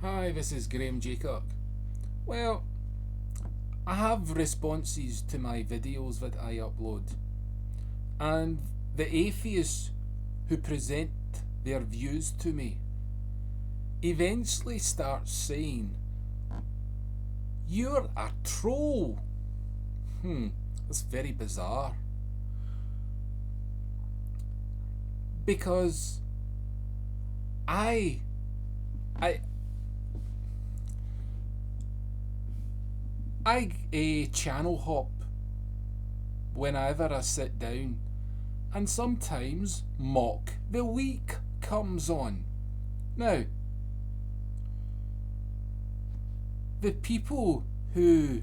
Hi, this is Graham Jeacocke. Well, I have responses to my videos that I upload, and the atheists who present their views to me eventually start saying, "You're a troll." That's very bizarre. Because I I I channel hop whenever I sit down, and sometimes Mock the Week comes on. Now, the people who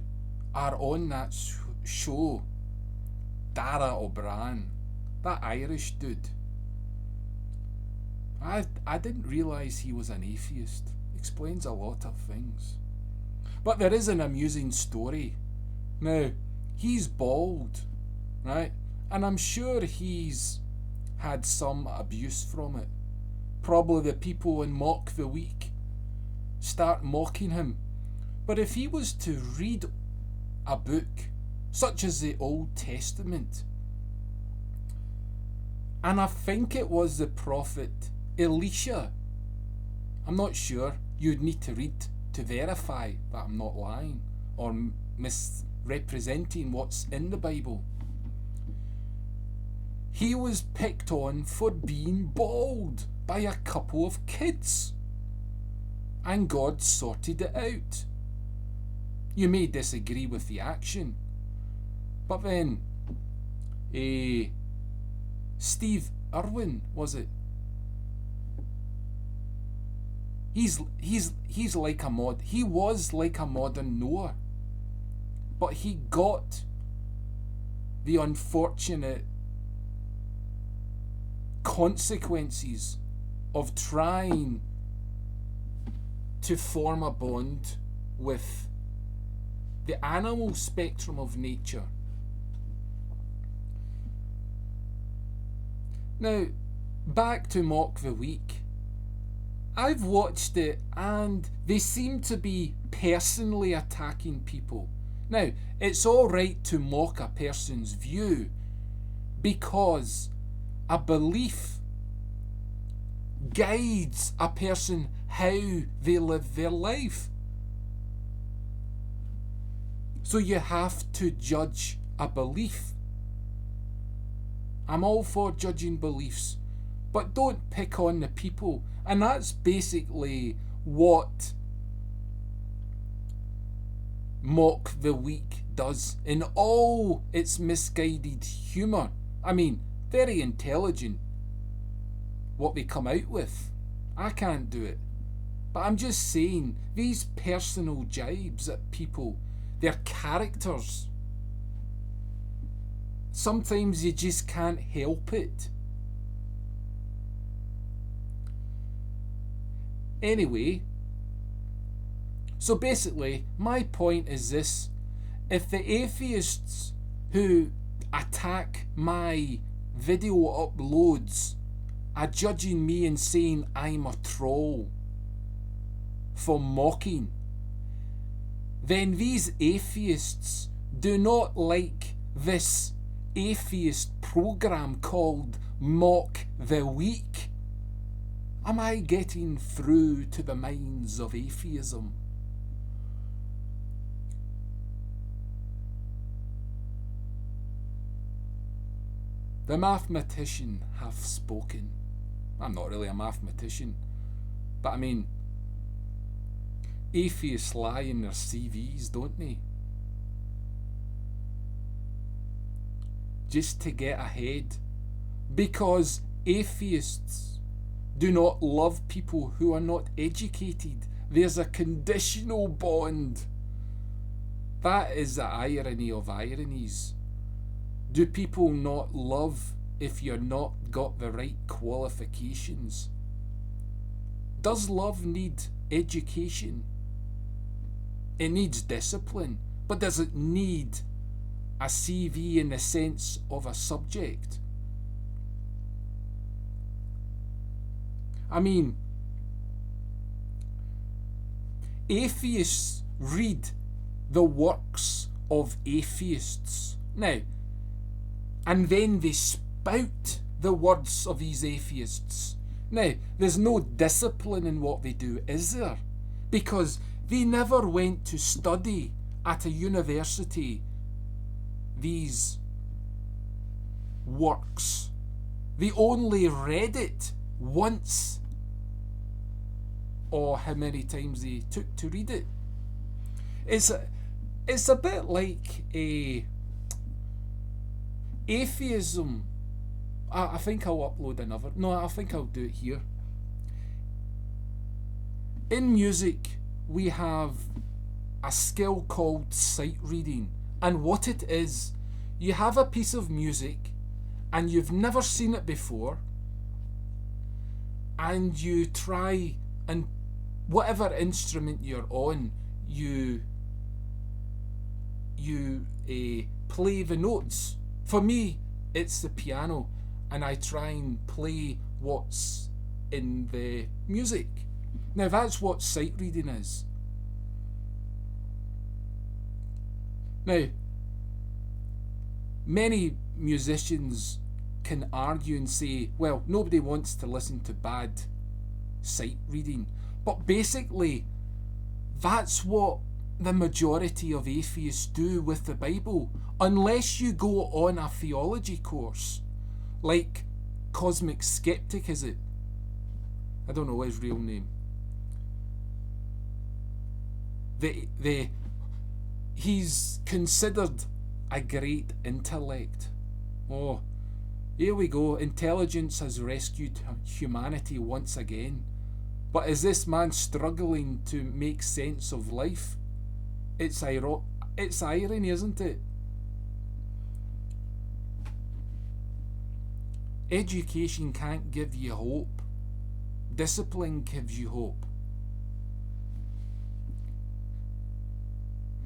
are on that show, Dara O'Brien, that Irish dude, I didn't realise he was an atheist. Explains a lot of things. But there is an amusing story. Now, he's bald, right? And I'm sure he's had some abuse from it. Probably the people in Mock the Week start mocking him. But if he was to read a book such as the Old Testament, and I think it was the prophet Elisha, I'm not sure, you'd need to read to verify that I'm not lying or misrepresenting what's in the Bible. He was picked on for being bald by a couple of kids, and God sorted it out. You may disagree with the action, but then Steve Irwin, was it? He's like a mod. He was like a modern Noah, but he got the unfortunate consequences of trying to form a bond with the animal spectrum of nature. Now, back to Mock the Week. I've watched it and they seem to be personally attacking people. Now, it's alright to mock a person's view because a belief guides a person how they live their life. So you have to judge a belief. I'm all for judging beliefs, but don't pick on the people. And that's basically what Mock the Week does in all its misguided humour. I mean, very intelligent what they come out with. I can't do it. But I'm just saying, these personal jibes at people, their characters, sometimes you just can't help it. Anyway, so basically, my point is this. If the atheists who attack my video uploads are judging me and saying I'm a troll for mocking, then these atheists do not like this atheist program called Mock the Week. Am I getting through to the minds of atheism? The mathematician hath spoken. I'm not really a mathematician, but I mean, atheists lie in their CVs, don't they? Just to get ahead. Because atheists do not love people who are not educated. There's a conditional bond. That is the irony of ironies. Do people not love if you're not got the right qualifications? Does love need education? It needs discipline, but does it need a CV in the sense of a subject? I mean, Atheists read the works of atheists. Now, and then they spout the words of these atheists. Now, there's no discipline in what they do, is there? Because they never went to study at a university these works. They only read it once, or how many times they took to read it. It's a bit like atheism. I think I'll upload another. No, I think I'll do it here. In music, we have a skill called sight reading. And what it is, you have a piece of music and you've never seen it before, and you try, and whatever instrument you're on, you play the notes. For me, it's the piano, and I try and play what's in the music. Now that's what sight reading is. Now, many musicians can argue and say, well, nobody wants to listen to bad sight reading. But basically, that's what the majority of atheists do with the Bible. Unless you go on a theology course, like Cosmic Skeptic, is it? I don't know his real name. He's considered a great intellect. Oh, here we go. Intelligence has rescued humanity once again. But is this man struggling to make sense of life? It's irony, isn't it? Education can't give you hope. Discipline gives you hope.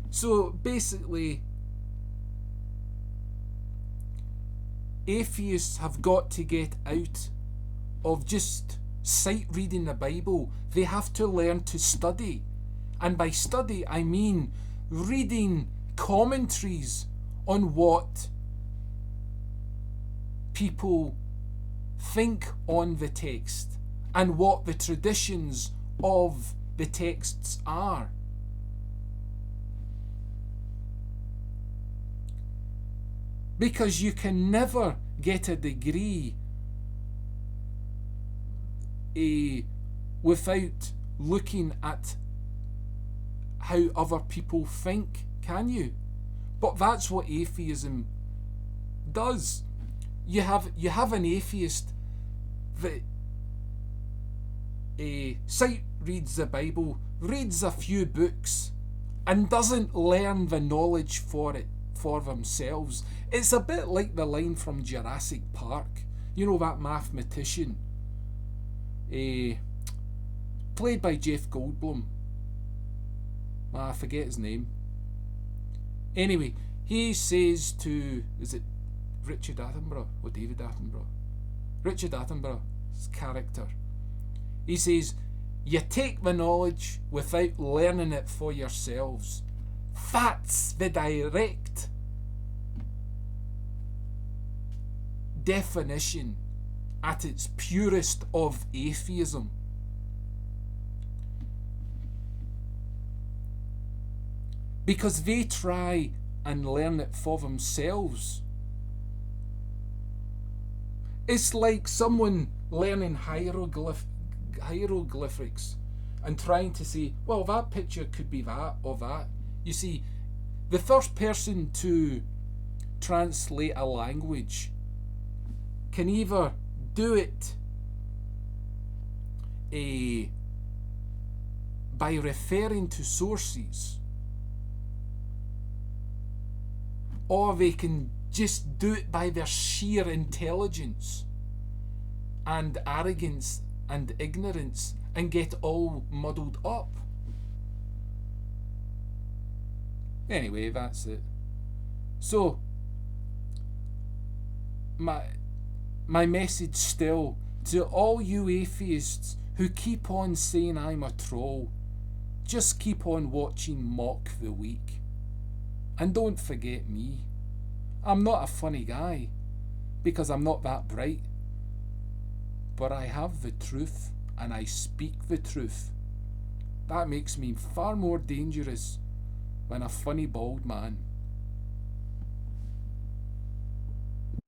So basically, atheists have got to get out of just sight reading the Bible. They have to learn to study. And by study, I mean reading commentaries on what people think on the text and what the traditions of the texts are. Because you can never get a degree without looking at how other people think, can you? But that's what atheism does. You have an atheist that sight reads the Bible, reads a few books, and doesn't learn the knowledge for themselves. It's a bit like the line from Jurassic Park. You know, that mathematician, played by Jeff Goldblum. I forget his name. Anyway, he says to, is it Richard Attenborough or David Attenborough? Richard Attenborough's character. He says, you take the knowledge without learning it for yourselves. That's the direct definition at its purest of atheism. Because they try and learn it for themselves. It's like someone learning hieroglyphics and trying to say, well, that picture could be that or that. You see, the first person to translate a language can either do it by referring to sources, or they can just do it by their sheer intelligence and arrogance and ignorance and get all muddled up. Anyway, that's it. So, my message still to all you atheists who keep on saying I'm a troll, Just keep on watching Mock the Week. And don't forget me. I'm not a funny guy, because I'm not that bright. But I have the truth, and I speak the truth. That makes me far more dangerous than a funny bald man.